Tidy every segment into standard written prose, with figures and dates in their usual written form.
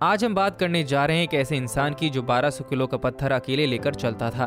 आज हम बात करने जा रहे हैं एक ऐसे इंसान की जो 1200 किलो का पत्थर अकेले लेकर चलता था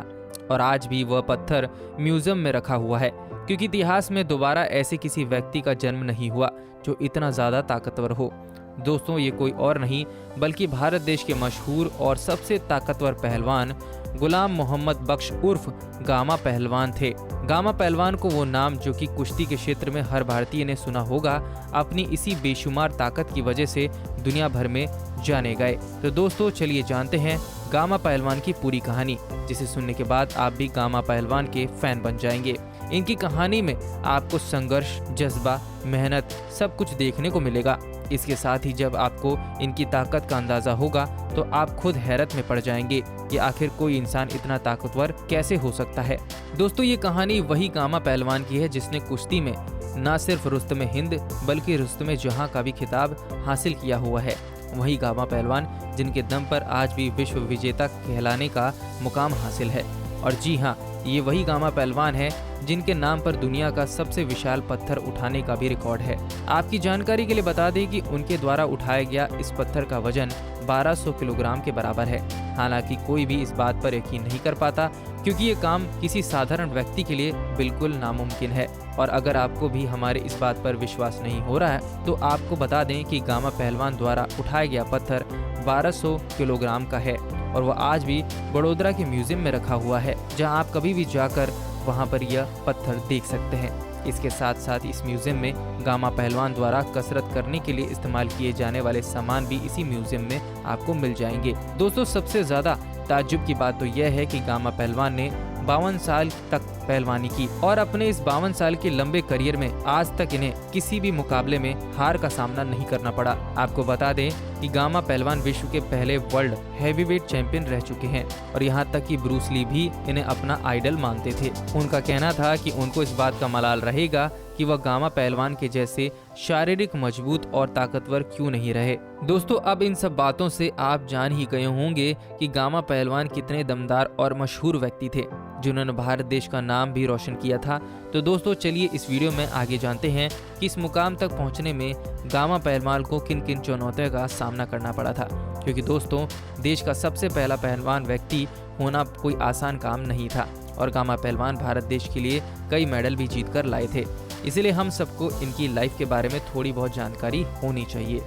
और आज भी वह पत्थर म्यूजियम में रखा हुआ है, क्योंकि इतिहास में दोबारा ऐसे किसी व्यक्ति का जन्म नहीं हुआ जो इतना ज्यादा ताकतवर हो। दोस्तों, ये कोई और नहीं बल्कि भारत देश के मशहूर और सबसे ताकतवर पहलवान गुलाम मोहम्मद बख्श उर्फ गामा पहलवान थे। गामा पहलवान को वो नाम जो कि कुश्ती के क्षेत्र में हर भारतीय ने सुना होगा, अपनी इसी बेशुमार ताकत की वजह से दुनिया भर में जाने गए। तो दोस्तों, चलिए जानते हैं गामा पहलवान की पूरी कहानी, जिसे सुनने के बाद आप भी गामा पहलवान के फैन बन जाएंगे। इनकी कहानी में आपको संघर्ष, जज्बा, मेहनत सब कुछ देखने को मिलेगा। इसके साथ ही जब आपको इनकी ताकत का अंदाजा होगा तो आप खुद हैरत में पड़ जाएंगे कि आखिर कोई इंसान इतना ताकतवर कैसे हो सकता है। दोस्तों, ये कहानी वही गामा पहलवान की है जिसने कुश्ती में न सिर्फ रुस्तमे हिंद बल्कि रुस्तमे जहां का भी खिताब हासिल किया हुआ है। वही गामा पहलवान जिनके दम पर आज भी विश्व विजेता कहलाने का मुकाम हासिल है। और जी हाँ, ये वही गामा पहलवान है जिनके नाम पर दुनिया का सबसे विशाल पत्थर उठाने का भी रिकॉर्ड है। आपकी जानकारी के लिए बता दें कि उनके द्वारा उठाया गया इस पत्थर का वजन 1200 किलोग्राम के बराबर है। हालांकि कोई भी इस बात पर यकीन नहीं कर पाता, क्योंकि ये काम किसी साधारण व्यक्ति के लिए बिल्कुल नामुमकिन है। और अगर आपको भी हमारे इस बात पर विश्वास नहीं हो रहा है तो आपको बता दें कि गामा पहलवान द्वारा उठाया गया पत्थर 1200 किलोग्राम का है और वह आज भी बड़ोदरा के म्यूजियम में रखा हुआ है, जहां आप कभी भी जाकर वहां पर यह पत्थर देख सकते हैं। इसके साथ साथ इस म्यूजियम में गामा पहलवान द्वारा कसरत करने के लिए इस्तेमाल किए जाने वाले सामान भी इसी म्यूजियम में आपको मिल जाएंगे। दोस्तों, सबसे ज्यादा ताज्जुब की बात तो यह है कि गामा पहलवान ने 52 साल तक पहलवानी की और अपने इस 52 साल के लंबे करियर में आज तक इन्हें किसी भी मुकाबले में हार का सामना नहीं करना पड़ा। आपको बता दें कि गामा पहलवान विश्व के पहले वर्ल्ड हैवीवेट चैंपियन रह चुके हैं और यहाँ तक कि ब्रूस ली भी इन्हें अपना आइडल मानते थे। उनका कहना था कि उनको इस बात का मलाल रहेगा कि वह गामा पहलवान के जैसे शारीरिक मजबूत और ताकतवर क्यों नहीं रहे। दोस्तों, अब इन सब बातों से आप जान ही गए होंगे कि गामा पहलवान कितने दमदार और मशहूर व्यक्ति थे, जिन्होंने भारत देश का नाम भी रोशन किया था। तो दोस्तों, चलिए इस वीडियो में आगे जानते हैं कि इस मुकाम तक पहुंचने में गामा पहलवान को किन किन चुनौतियों का सामना करना पड़ा था। क्योंकि दोस्तों, देश का सबसे पहला पहलवान व्यक्ति होना कोई आसान काम नहीं था और गामा पहलवान भारत देश के लिए कई मेडल भी जीत कर लाए थे। इसलिए हम सबको इनकी लाइफ के बारे में थोड़ी बहुत जानकारी होनी चाहिए।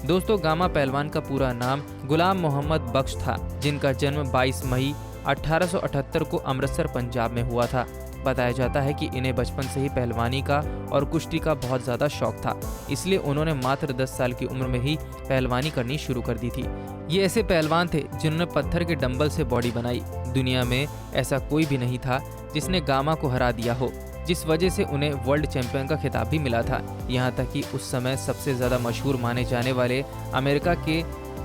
दोस्तों, गामा पहलवान का पूरा नाम गुलाम मोहम्मद बख्श था, जिनका जन्म 22 मई 1878 को अमृतसर, पंजाब में हुआ था। बताया जाता है कि इन्हें बचपन से ही पहलवानी का और कुश्ती का बहुत ज़्यादा शौक था, इसलिए उन्होंने मात्र 10 साल की उम्र में ही पहलवानी करनी शुरू कर दी थी। ये ऐसे पहलवान थे जिन्होंने पत्थर के डंबल से बॉडी बनाई। दुनिया में ऐसा कोई भी नहीं था जिसने गामा को हरा दिया हो, जिस वजह से उन्हें वर्ल्ड चैंपियन का खिताब भी मिला था। यहाँ तक कि उस समय सबसे ज़्यादा मशहूर माने जाने वाले अमेरिका के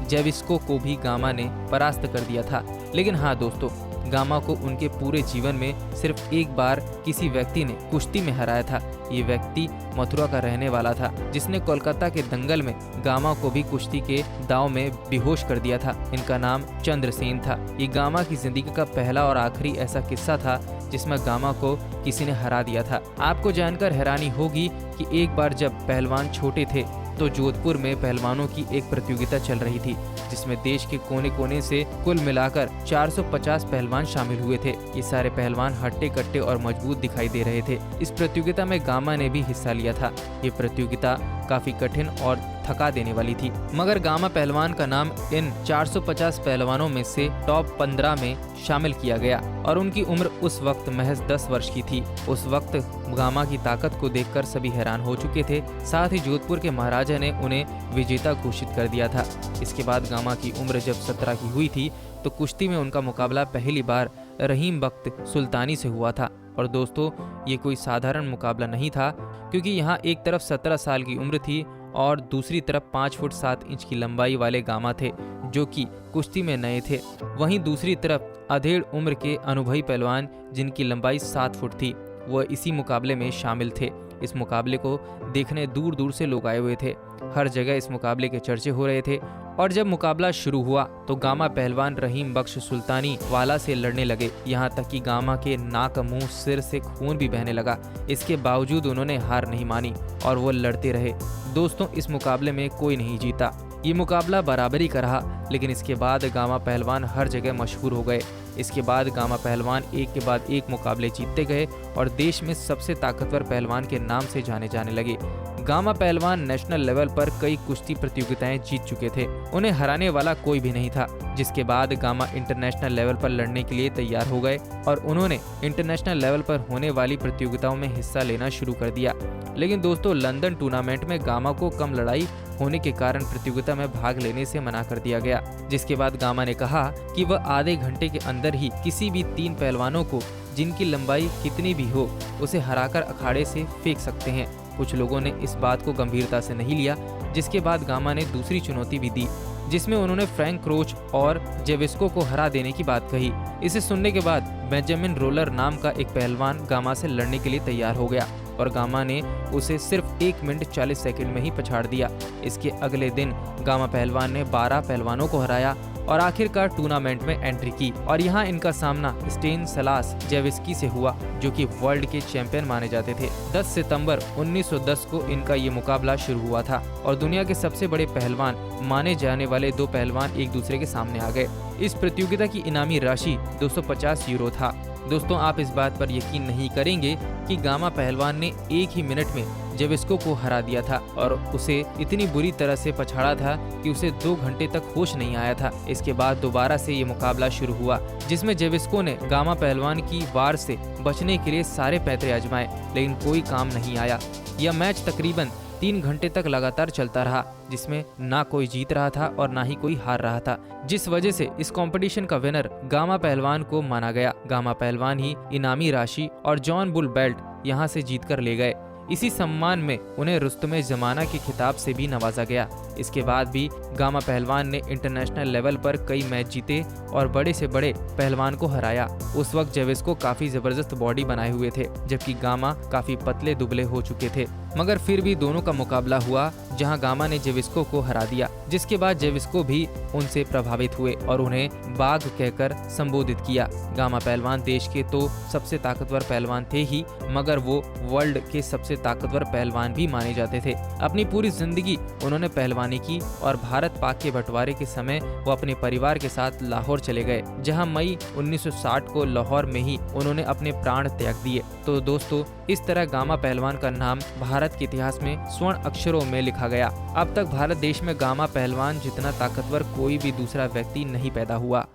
जेविस्को को भी गामा ने परास्त कर दिया था। लेकिन हाँ दोस्तों, गामा को उनके पूरे जीवन में सिर्फ एक बार किसी व्यक्ति ने कुश्ती में हराया था। ये व्यक्ति मथुरा का रहने वाला था, जिसने कोलकाता के दंगल में गामा को भी कुश्ती के दांव में बेहोश कर दिया था। इनका नाम चंद्रसेन था। ये गामा की जिंदगी का पहला और आखिरी ऐसा किस्सा था जिसमें गामा को किसी ने हरा दिया था। आपको जानकर हैरानी होगी कि एक बार जब पहलवान छोटे थे तो जोधपुर में पहलवानों की एक प्रतियोगिता चल रही थी, जिसमें देश के कोने कोने से कुल मिलाकर 450 पहलवान शामिल हुए थे। ये सारे पहलवान हट्टे कट्टे और मजबूत दिखाई दे रहे थे। इस प्रतियोगिता में गामा ने भी हिस्सा लिया था। ये प्रतियोगिता काफी कठिन और थका देने वाली थी, मगर गामा पहलवान का नाम इन 450 पहलवानों में से टॉप 15 में शामिल किया गया और उनकी उम्र उस वक्त महज 10 वर्ष की थी। उस वक्त गामा की ताकत को देखकर सभी हैरान हो चुके थे। साथ ही जोधपुर के महाराजा ने उन्हें विजेता घोषित कर दिया था। इसके बाद गामा की उम्र जब 17 की हुई थी तो कुश्ती में उनका मुकाबला पहली बार रहीम बख्त सुल्तानी से हुआ था। और दोस्तों, ये कोई साधारण मुकाबला नहीं था, क्योंकि यहाँ एक तरफ 17 साल की उम्र थी और दूसरी तरफ 5 फुट 7 इंच की लंबाई वाले गामा थे, जो कि कुश्ती में नए थे। वहीं दूसरी तरफ अधेड़ उम्र के अनुभवी पहलवान जिनकी लंबाई 7 फुट थी, वह इसी मुकाबले में शामिल थे। इस मुकाबले को देखने दूर दूर से लोग आए हुए थे। हर जगह इस मुकाबले के चर्चे हो रहे थे और जब मुकाबला शुरू हुआ तो गामा पहलवान रहीम बख्श सुल्तानी वाला से लड़ने लगे। यहाँ तक कि गामा के नाक, मुंह, सिर से खून भी बहने लगा। इसके बावजूद उन्होंने हार नहीं मानी और वो लड़ते रहे। दोस्तों, इस मुकाबले में कोई नहीं जीता ये मुकाबला बराबरी का रहा, लेकिन इसके बाद गामा पहलवान हर जगह मशहूर हो गए। इसके बाद गामा पहलवान एक के बाद एक मुकाबले जीतते गए और देश में सबसे ताकतवर पहलवान के नाम से जाने जाने लगे। गामा पहलवान नेशनल लेवल पर कई कुश्ती प्रतियोगिताएं जीत चुके थे, उन्हें हराने वाला कोई भी नहीं था। जिसके बाद गामा इंटरनेशनल लेवल पर लड़ने के लिए तैयार हो गए और उन्होंने इंटरनेशनल लेवल पर होने वाली प्रतियोगिताओं में हिस्सा लेना शुरू कर दिया। लेकिन दोस्तों, लंदन टूर्नामेंट में गामा को कम लड़ाई होने के कारण प्रतियोगिता में भाग लेने से मना कर दिया गया। जिसके बाद गामा ने कहा कि वह आधे घंटे के अंदर ही किसी भी 3 पहलवानों को, जिनकी लंबाई कितनी भी हो, उसे हराकर अखाड़े से फेंक सकते हैं। कुछ लोगों ने इस बात को गंभीरता से नहीं लिया, जिसके बाद गामा ने दूसरी चुनौती भी दी, जिसमें उन्होंने फ्रैंक क्रोच और जेविस्को को हरा देने की बात कही। इसे सुनने के बाद बेंजामिन रोलर नाम का एक पहलवान गामा से लड़ने के लिए तैयार हो गया और गामा ने उसे सिर्फ 1 मिनट 40 सेकंड में ही पछाड़ दिया। इसके अगले दिन गामा पहलवान ने 12 पहलवानों को हराया और आखिरकार टूर्नामेंट में एंट्री की और यहाँ इनका सामना स्टेनिस्लास जेविस्की से हुआ, जो कि वर्ल्ड के चैंपियन माने जाते थे। 10 सितंबर 1910 को इनका ये मुकाबला शुरू हुआ था और दुनिया के सबसे बड़े पहलवान माने जाने वाले 2 पहलवान एक दूसरे के सामने आ गए। इस प्रतियोगिता की इनामी राशि 250 यूरो था। दोस्तों, आप इस बात पर यकीन नहीं करेंगे कि गामा पहलवान ने 1 ही मिनट में जेविस्को को हरा दिया था और उसे इतनी बुरी तरह से पछाड़ा था कि उसे 2 घंटे तक होश नहीं आया था। इसके बाद दोबारा से ये मुकाबला शुरू हुआ, जिसमें जेविस्को ने गामा पहलवान की वार से बचने के लिए सारे पैतरे आजमाए, लेकिन कोई काम नहीं आया। यह मैच तकरीबन 3 घंटे तक लगातार चलता रहा, जिसमें ना कोई जीत रहा था और ना ही कोई हार रहा था, जिस वजह से इस कंपटीशन का विनर गामा पहलवान को माना गया। गामा पहलवान ही इनामी राशि और जॉन बुल बेल्ट यहाँ से जीतकर ले गए। इसी सम्मान में उन्हें रुस्तमे जमाना के खिताब से भी नवाजा गया। इसके बाद भी गामा पहलवान ने इंटरनेशनल लेवल पर कई मैच जीते और बड़े से बड़े पहलवान को हराया। उस वक्त जेविस्को काफी जबरदस्त बॉडी बनाए हुए थे, जबकि गामा काफी पतले दुबले हो चुके थे। मगर फिर भी दोनों का मुकाबला हुआ, जहां गामा ने जेविस्को को हरा दिया। जिसके बाद जेविस्को भी उनसे प्रभावित हुए और उन्हें बाघ कहकर संबोधित किया। गामा पहलवान देश के तो सबसे ताकतवर पहलवान थे ही, मगर वो वर्ल्ड के सबसे ताकतवर पहलवान भी माने जाते थे। अपनी पूरी जिंदगी उन्होंने पहलवानी की और भारत पाक के बंटवारे के समय वो अपने परिवार के साथ लाहौर चले गए, जहां मई 1960 को लाहौर में ही उन्होंने अपने प्राण त्याग दिए। तो दोस्तों, इस तरह गामा पहलवान का नाम भारत के इतिहास में स्वर्ण अक्षरों में लिखा गया। अब तक भारत देश में गामा पहलवान जितना ताकतवर कोई भी दूसरा व्यक्ति नहीं पैदा हुआ।